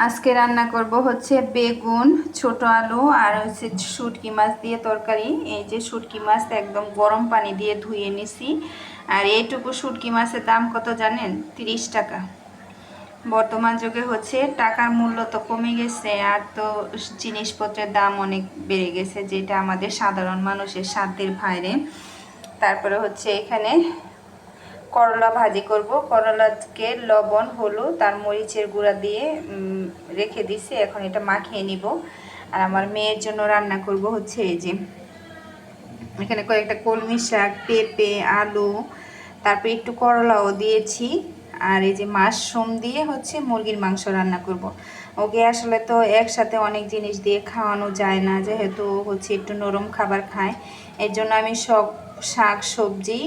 আজকে রান্না করব হচ্ছে বেগুন, ছোট আলু আর হচ্ছে শুটকি মাছ দিয়ে তরকারি। এই যে শুটকি মাছ একদম গরম পানি দিয়ে ধুয়ে নিছি। আর এইটুকু শুটকি মাছের দাম কত জানেন? 30 টাকা। বর্তমান যুগে হচ্ছে টাকার মূল্য তো কমে গেছে, আর তো জিনিসপত্রের দাম অনেক বেড়ে গেছে, যেটা আমাদের সাধারণ মানুষের সাধ্যের বাইরে। তারপরে হচ্ছে এখানে করলা ভাজি করব। করলাকে লবণ, হলুদ আর মরিচের গুঁড়া দিয়ে রেখে দিছি। এখন এটা মাখিয়ে নিব। আর আমার মেয়ের জন্য রান্না করব হচ্ছে এই যে এখানে কয়েকটা কলমি শাক, পেঁপে, আলু, তারপরে একটু করলাও দিয়েছি। আর এই যে মাশরুম দিয়ে হচ্ছে মুরগির মাংস রান্না করব। ওকে আসলে তো একসাথে অনেক জিনিস দিয়ে খাওয়ানো যায় না, যেহেতু হচ্ছে একটু নরম খাবার খায়। এর জন্য আমি সব শাক সবজি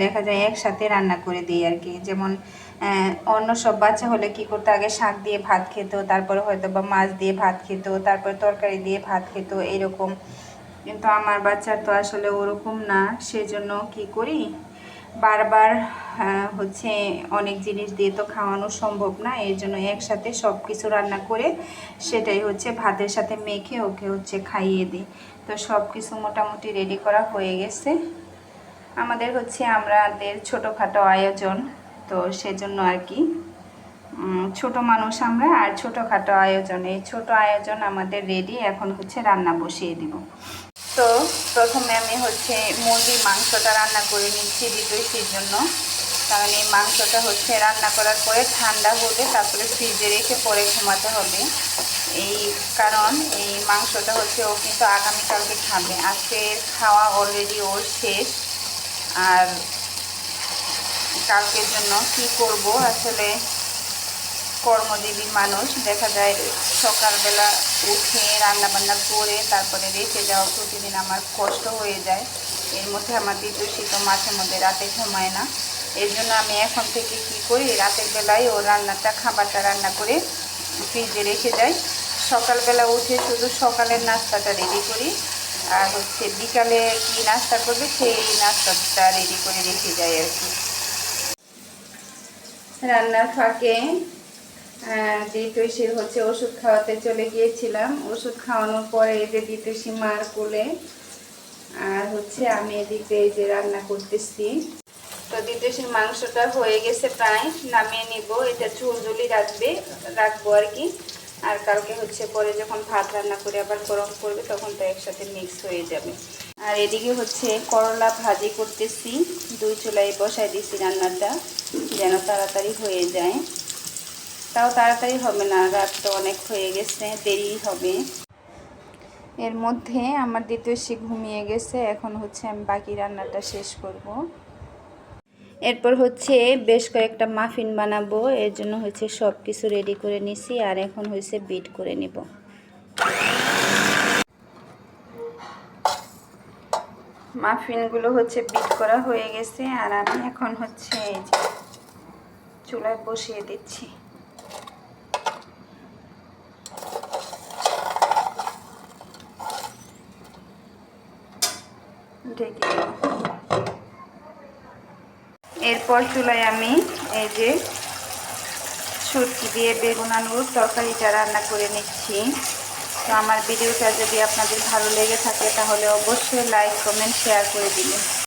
দেখা যায় একসাথে রান্না করে দিই আর কি। যেমন অন্য সব বাচ্চা হলে কি করতো, আগে শাক দিয়ে ভাত খেত, তারপরে হয়তো বা মাছ দিয়ে ভাত খেত, তারপরে তরকারি দিয়ে ভাত খেত, এরকম। কিন্তু আমার বাচ্চা তো আসলে ওরকম না, সেজন্য কি করি, বারবার হচ্ছে অনেক জিনিস দিয়ে তো খাওয়ানো সম্ভব না। এর জন্য একসাথে সব কিছু রান্না করে সেটাই হচ্ছে ভাতের সাথে মেখে ওকে হচ্ছে খাইয়ে দিই। তো সব কিছু মোটামুটি রেডি করা হয়ে গেছে। আমাদের হচ্ছে আমাদের ছোটোখাটো আয়োজন, তো সেজন্য আর কি ছোট মানুষ আমরা, আর ছোটোখাটো আয়োজন, এই ছোট আয়োজন আমাদের রেডি। এখন হচ্ছে রান্না বসিয়ে দিব। তো প্রথমে আমি হচ্ছে মুরগির মাংসটা রান্না করে নিচ্ছি দ্বিতীয়টির জন্য, কারণ এই মাংসটা হচ্ছে রান্না করার পরে ঠান্ডা হলে তারপরে ফ্রিজে রেখে পরে ঘুমাতে হবে। এই কারণ এই মাংসটা হচ্ছে ও কিন্তু আগামীকালকে খাবে। আজকে খাওয়া অলরেডি ওর শেষ। আর কালকের জন্য কি করব, আসলে কর্মজীবী মানুষ, দেখা যায় সকালবেলা উঠে রান্নাবান্না করে তারপরে রেখে যাওয়া প্রতিদিন আমার কষ্ট হয়ে যায়। এর মধ্যে আমার দ্বিতীয় শীত মাঝে মধ্যে রাতে ঘুমায় না। এর জন্য আমি এখন থেকে কি করি, রাতের বেলায় ও খাবারটা রান্না করে ফ্রিজে রেখে যাই। সকালবেলা উঠে শুধু সকালের নাস্তাটা রেডি করি, আর হচ্ছে বিকালে কি নাস্তা করবে সেই নাস্তাটা রেডি করে রেখে যাই আর কি। রান্নার ফাঁকে দ্বিতীয় হচ্ছে ওষুধ খাওয়াতে চলে গিয়েছিলাম। ওষুধ খাওয়ানোর পরে এই যে দ্বিতীয় মার কোলে, আর হচ্ছে আমি এদিকে এই যে রান্না করতেছি। তো দ্বিতীয় মাংসটা হয়ে গেছে, প্রায় নামিয়ে নিব। এটা ঝোলঝুলি রাখবো আর কি। আর কালকে হচ্ছে পরে যখন ভাত রান্না করে আবার গরম করবে তখন তো একসাথে মিক্স হয়ে যাবে। আর এদিকে হচ্ছে করলা ভাজি করতেছি, দুই চুলায় বসাই দিছি রান্নাটা যেন তাড়াতাড়ি হয়ে যায়। তাও তাড়াতাড়ি হবে না, রাত তো অনেক হয়ে গেছে, দেরি হবে। এর মধ্যে আমার দ্বিতীয় ঘুমিয়ে গেছে। এখন হচ্ছে আমি বাকি রান্নাটা শেষ করব। এরপর হচ্ছে বেশ কয়েকটা মাফিন বানাবো, এর জন্য হচ্ছে সব কিছু রেডি করে নিছি। আর এখন হচ্ছে বিট করে নিব। মাফিনগুলো হচ্ছে বিট করা হয়ে গেছে, আর আমি এখন হচ্ছে এই যে চুলায় বসিয়ে দিচ্ছি। ঢেকে এরপর চুলায় আমি এই যে শুটকি দিয়ে বেগুন আলুর তরকারিটা রান্না করে নিচ্ছি। তো আমার ভিডিওটা যদি আপনাদের ভালো লেগে থাকে তাহলে অবশ্যই লাইক, কমেন্ট, শেয়ার করে দিবেন।